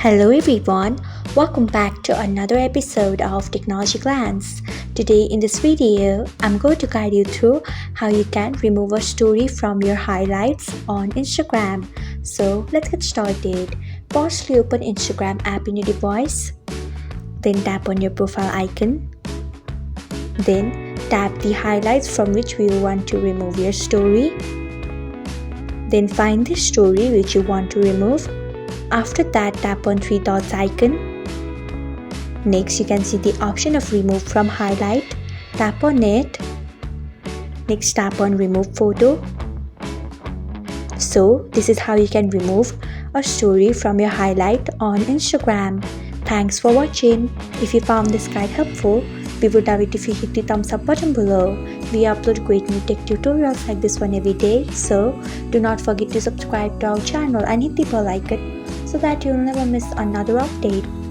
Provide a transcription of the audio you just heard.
Hello everyone, welcome back to another episode of Technologyglance. Today in this video, I'm going to guide you through how you can remove a story from your highlights on Instagram. So let's get started. Firstly, open Instagram app in your device. Then tap on your profile icon. Then tap the highlights from which you want to remove your story. Then find the story which you want to remove. After that, tap on three dots icon. Next, you can see the option of remove from highlight. Tap on it. Next, tap on remove photo. So, this is how you can remove a story from your highlight on Instagram. Thanks for watching. If you found this guide helpful, we would love it if you hit the thumbs up button below. We upload great new tech tutorials like this one every day, so do not forget to subscribe to our channel and hit the bell icon so that you'll never miss another update.